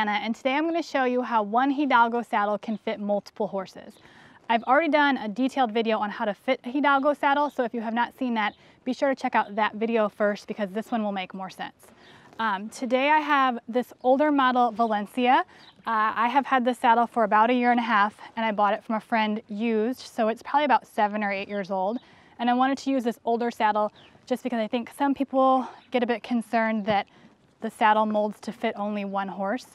Deanna, and today I'm going to show you how one Hidalgo saddle can fit multiple horses. I've already done a detailed video on how to fit a Hidalgo saddle, so if you have not seen that, be sure to check out that video first because this one will make more sense. Today I have this older model Valencia. I have had this saddle for about 1.5 years and I bought it from a friend used, so it's probably about 7 or 8 years old. And I wanted to use this older saddle just because I think some people get a bit concerned that the saddle molds to fit only one horse.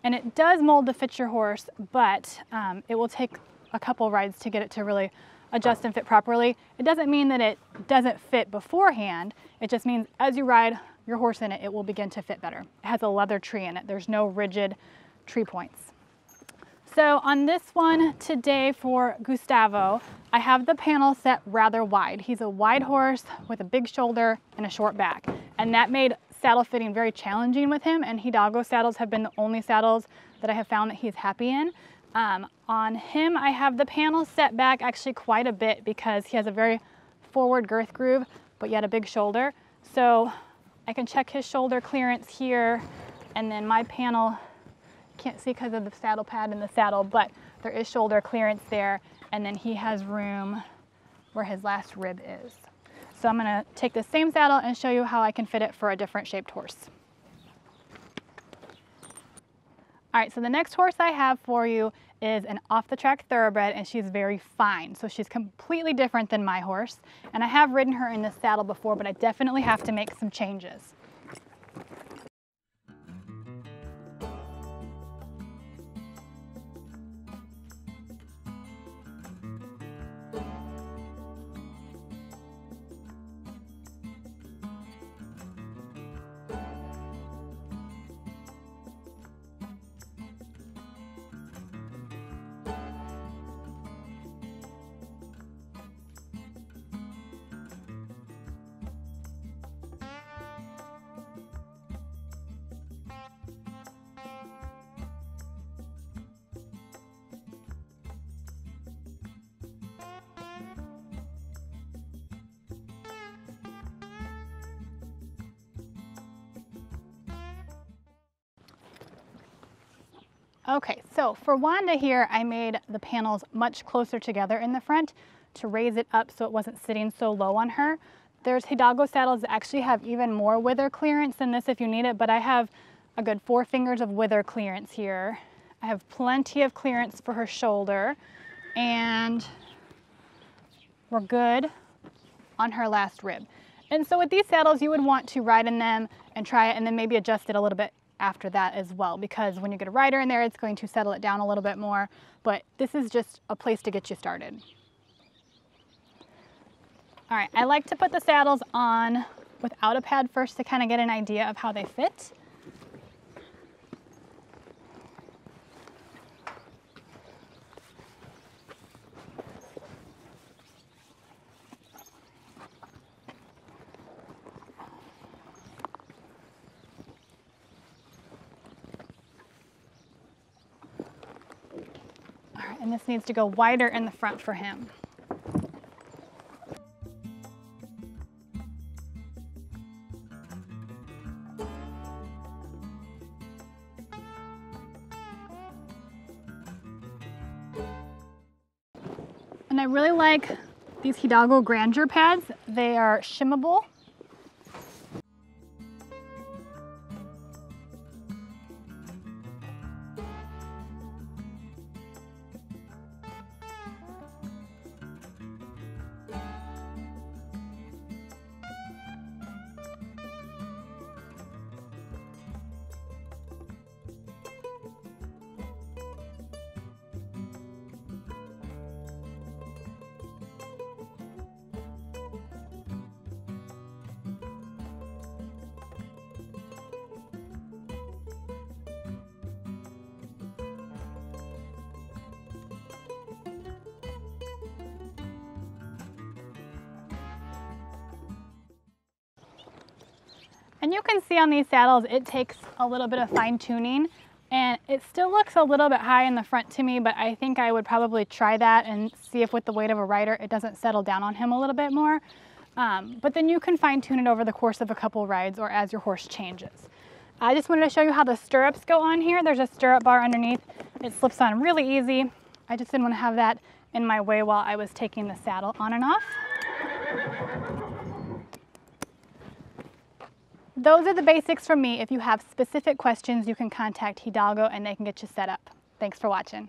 And it does mold to fit your horse, but it will take a couple rides to get it to really adjust and fit properly. It doesn't mean that it doesn't fit beforehand. It just means as you ride your horse in it, it will begin to fit better. It has a leather tree in it. There's no rigid tree points. So on this one today for Gustavo, I have the panel set rather wide. He's a wide horse with a big shoulder and a short back. And that made saddle fitting very challenging with him, and Hidalgo saddles have been the only saddles that I have found that he's happy in. On him, I have the panel set back actually quite a bit because he has a very forward girth groove, but yet a big shoulder. So I can check his shoulder clearance here, and then my panel, can't see because of the saddle pad in the saddle, but there is shoulder clearance there, and then he has room where his last rib is. So I'm gonna take the same saddle and show you how I can fit it for a different shaped horse. All right, so the next horse I have for you is an off-the-track thoroughbred, and she's very fine. So she's completely different than my horse. And I have ridden her in this saddle before, but I definitely have to make some changes. Okay, so for Wanda here, I made the panels much closer together in the front to raise it up so it wasn't sitting so low on her. There's Hidalgo saddles that actually have even more wither clearance than this if you need it, but I have a good 4 fingers of wither clearance here. I have plenty of clearance for her shoulder, and we're good on her last rib. And so with these saddles, you would want to ride in them and try it and then maybe adjust it a little bit after that as well, because when you get a rider in there, it's going to settle it down a little bit more, but this is just a place to get you started. All right, I like to put the saddles on without a pad first to kind of get an idea of how they fit. And this needs to go wider in the front for him. And I really like these Hidalgo Grandeur pads. They are shimmable. And you can see on these saddles, it takes a little bit of fine tuning, and it still looks a little bit high in the front to me, but I think I would probably try that and see if with the weight of a rider, it doesn't settle down on him a little bit more. But then you can fine tune it over the course of a couple rides or as your horse changes. I just wanted to show you how the stirrups go on here. There's a stirrup bar underneath. It slips on really easy. I just didn't want to have that in my way while I was taking the saddle on and off. Those are the basics from me. If you have specific questions, you can contact Hidalgo and they can get you set up. Thanks for watching.